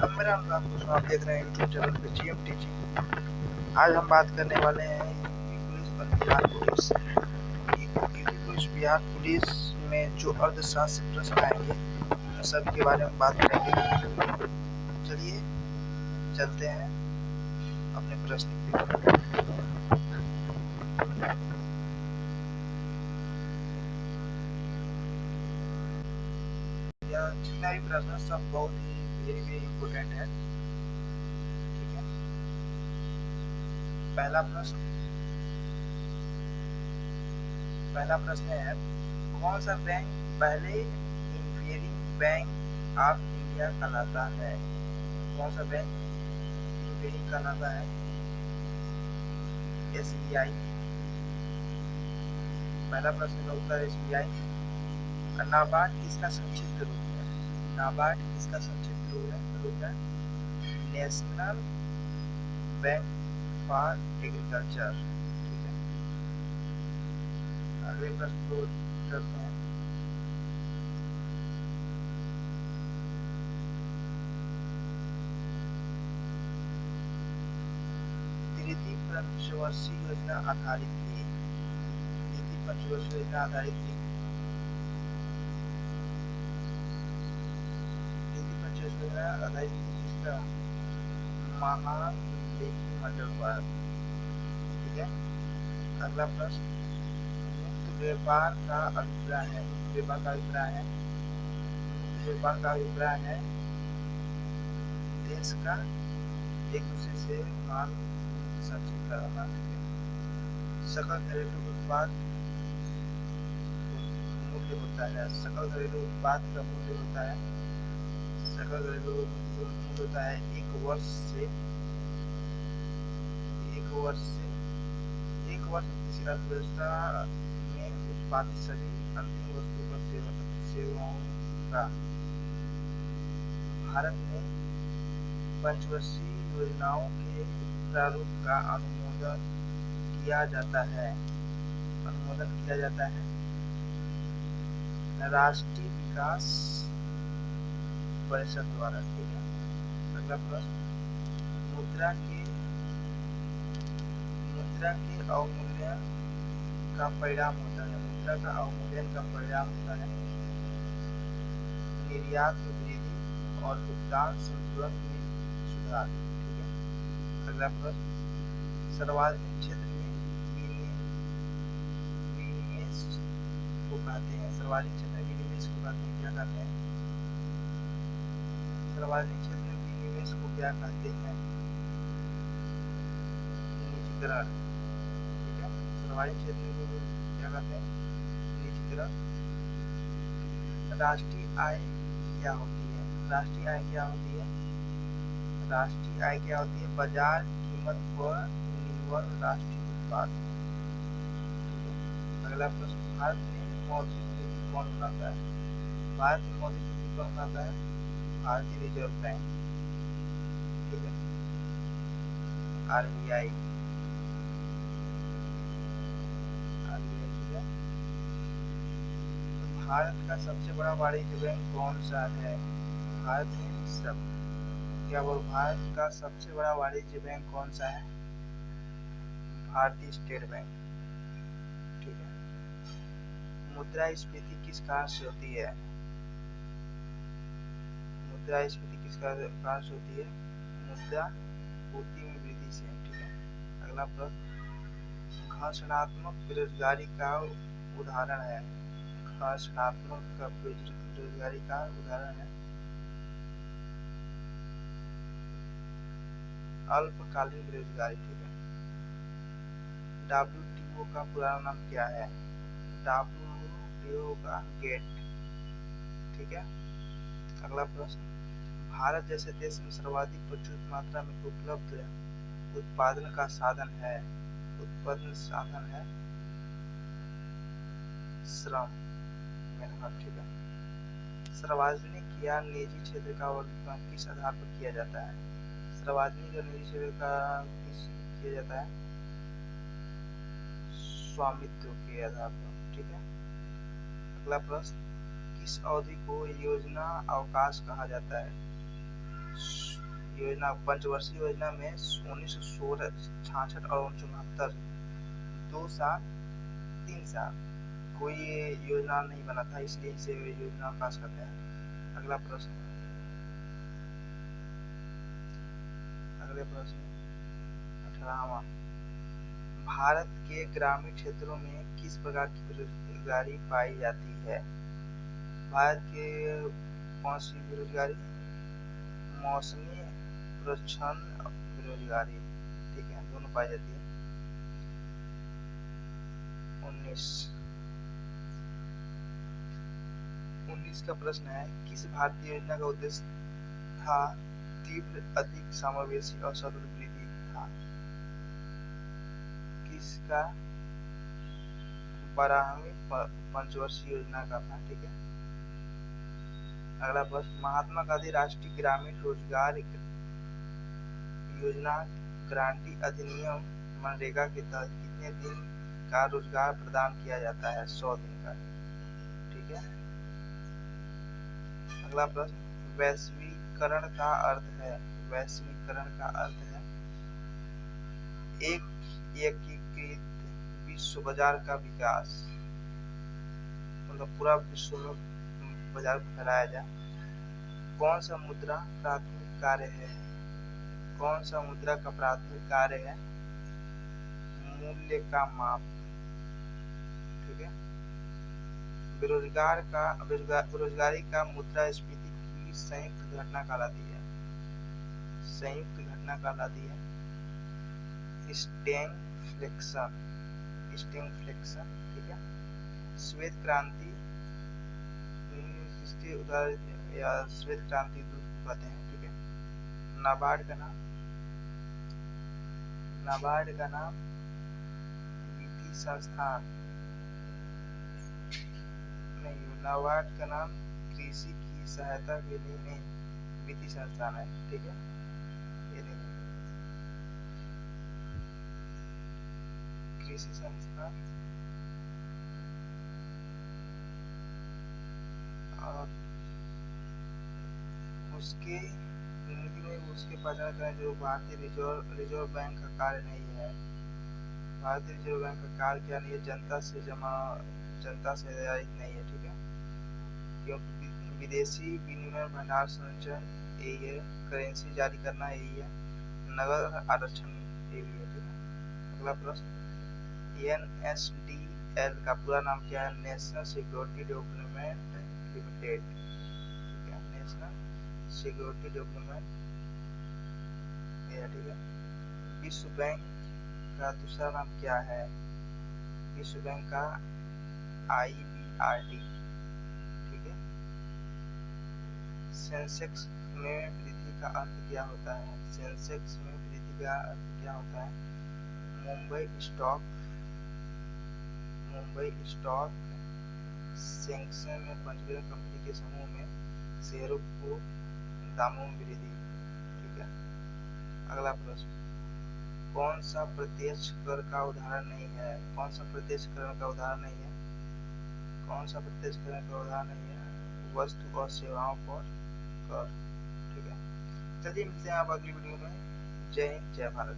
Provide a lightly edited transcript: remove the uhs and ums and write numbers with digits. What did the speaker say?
अब मेरा नाम दोस्तों, आप देख रहे हैं यूट्यूब चैनल पे जीएम टीचिंग। आज हम बात करने वाले हैं यूपी पुलिस और Bihar police. UP police Bihar police में जो अर्थशास्त्र प्रश्न आएंगे उन सब के बारे में बात करेंगे। चलिए चलते हैं अपने प्रश्न की। यह जितना भी प्रश्न सब बहुत ही वेरी इम्पोर्टेंट है। ठीक है, पहला प्रश्न है, कौन सा बैंक पहले इंपीरियल बैंक ऑफ इंडिया कहलाता है? कौन सा बैंक इंपीरियल कहलाता है? एसबीआई। पहला प्रश्न का उत्तर एसबीआई। नाबार्ड किसका संक्षिप्त रूप है? नाबार्ड किसका संक्षिप्त रूप है? National bank for agriculture. ठीक है, अगले प्रश्न को चलते हैं। तृतीय पंचवर्षीय योजना आधारित थी। तृतीय पंचवर्षीय योजना आधारित थी। जिसका महालेखी मंडल पर। ठीक है, अगला प्रश्न, मुक्त व्यापार का अभिप्राय है। मुक्त व्यापार का अभिप्राय है, मुक्त व्यापार का अभिप्राय है देश का एक दूसरे से माल संचित कराना। सकल घरेलू उत्पाद मूल्य होता है। सकल घरेलू उत्पाद का मूल्य होता है, सकल घरेलू मूल्य होता है एक वर्ष में किसी अर्थव्यवस्था में उत्पादित सभी अंतिम वस्तुओं का सेवाओं का। भारत में पंचवर्षीय योजनाओं के प्रारूप का अनुमोदन किया जाता है राष्ट्रीय विकास परिषद द्वारा। ठीक है, अगला प्रश्न, मुद्रा के अवमूल्यन का परिणाम होता है। मुद्रा का अवमूल्यन का परिणाम होता है निर्यात में वृद्धि और भुगतान संतुलन में सुधार। ठीक है, अगला प्रश्न, सार्वजनिक क्षेत्र में विनिवेश को कहते हैं। सार्वजनिक क्षेत्र में विनिवेश को कहते हैं, क्या कहते हैं? सार्वजनिक क्षेत्र में विनिवेश को क्या कहते हैं? निजीकरण। ठीक है, सार्वजनिक क्षेत्र में क्या कहते हैं? निजीकरण। राष्ट्रीय आय क्या होती है? राष्ट्रीय आय क्या होती है? राष्ट्रीय आय क्या होती है? बाजार कीमत पर निर्भर राष्ट्रीय उत्पाद। अगला प्रश्न, भारत में मौद्रिक नीति कौन बनाता है? भारत में मौद्रिक नीति कौन बनाता है? भारतीय रिजर्व बैंक। ठीक है, आरबीआई। ठीक है, भारत का सबसे बड़ा वाणिज्य बैंक कौन सा है? भारत का सबसे बड़ा वाणिज्य बैंक कौन सा है? भारतीय स्टेट बैंक। ठीक है, मुद्रास्फीति किस कारण से होती है? मुद्रास्फीति किस कारण से होती है? मुद्रा पूर्ति में वृद्धि से। ठीक है, अगला प्रश्न, घर्षणात्मक बेरोजगारी का उदाहरण है। घर्षणात्मक बेरोजगारी का उदाहरण है अल्पकालीन बेरोजगारी। ठीक है, WTO का पुराना नाम क्या है? WTO का गेट। ठीक है, अगला प्रश्न, भारत जैसे देश में सर्वाधिक प्रचुर मात्रा में उपलब्ध उत्पादन साधन है श्रम, मेहनत। ठीक है, सार्वजनिक या निजी क्षेत्र का वर्गीकरण किस आधार पर किया जाता है? सार्वजनिक और निजी क्षेत्र का किस किया जाता है? स्वामित्व के आधार पर। ठीक है, अगला प्रश्न, किस अवधि को योजना अवकाश कहा जाता है? योजना पंचवर्षीय योजना में 1966 और 1969 2 साल 3 साल कोई योजना नहीं बना था, इसलिए इसे योजना पास करते हैं। अगला प्रश्न, अगले प्रश्न 18वां, भारत के ग्रामीण क्षेत्रों में किस प्रकार की बेरोजगारी पाई जाती है? भारत के कौन सी बेरोजगारी? मौसमी प्रच्छन्न बेरोजगारी, ठीक है, दोनों पाई जाती है। 19 का प्रश्न है, किस भारतीय योजना का उद्देश्य था तीव्र, अधिक समावेशी और सर्वव्यापी वृद्धि था? किसका? 12वीं पंचवर्षीय योजना का था, ठीक है। अगला प्रश्न, महात्मा गांधी राष्ट्रीय ग्रामीण रोजगार योजना गारंटी अधिनियम मनरेगा के तहत कितने दिन का रोजगार प्रदान किया जाता है? 100 दिन का, ठीक है। अगला प्रश्न, वैश्वीकरण का अर्थ है, वैश्वीकरण का अर्थ है एक एकीकृत विश्व बाजार का विकास, मतलब पूरा विश्व में बाजार को फैलाया जाए। कौन सा मुद्रा प्राथमिक कार्य है? कौन सा मुद्रा का प्राथमिक कार्य है? मूल्य का माप, ठीक है। बेरोजगारी का मुद्रास्फीति की संयुक्त घटना कहलाती है, संयुक्त घटना कहलाती है स्टैगफ्लेशन, स्टैगफ्लेशन, ठीक है। श्वेत क्रांति, इसके उदाहरण या श्वेत क्रांति कहते हैं, ठीक है। नाबार्ड का नाम वित्तीय संस्थान नहीं, नाबार्ड का नाम कृषि की सहायता के लिए नहीं, वित्तीय संस्थान है, ठीक है। ये नहीं, कृषि संस्थान। और उसके पहचान करें जो भारतीय रिजर्व बैंक का कार्य नहीं है। भारतीय रिजर्व बैंक का कार्य क्या नहीं है? जनता से आधारित नहीं है, ठीक है। क्योंकि विदेशी विनिमय भंडार संचयन यही है, करेंसी जारी करना यही है, नगद आरक्षण यही है, ठीक है। अगला प्रश्न, NSDL का पूरा नाम क्या है? नेशनल सिक्योरिटी डेवलपमेंट लिमिटेड, ठीक है, नेशनल सिक्योरिटी डेवलपमेंट, ठीक है। विश्व बैंक का दूसरा नाम क्या है? विश्व बैंक का IBRD, ठीक है। सेंसेक्स में वृद्धि का अर्थ क्या होता है? सेंसेक्स में वृद्धि का अर्थ क्या होता है? मुंबई स्टॉक सेक्शन में पंजीकृत कंपनी के समूह में शेयरों को दामों में वृद्धि, ठीक है। अगला प्रश्न, कौन सा प्रत्यक्ष कर का उदाहरण नहीं है? कौन सा प्रत्यक्ष कर का उदाहरण नहीं है? कौन सा प्रत्यक्ष कर का उदाहरण नहीं है? वस्तु और सेवाओं पर कर, ठीक है। चलिए मिलते हैं आप अगली वीडियो में। जय हिंद, जय भारत।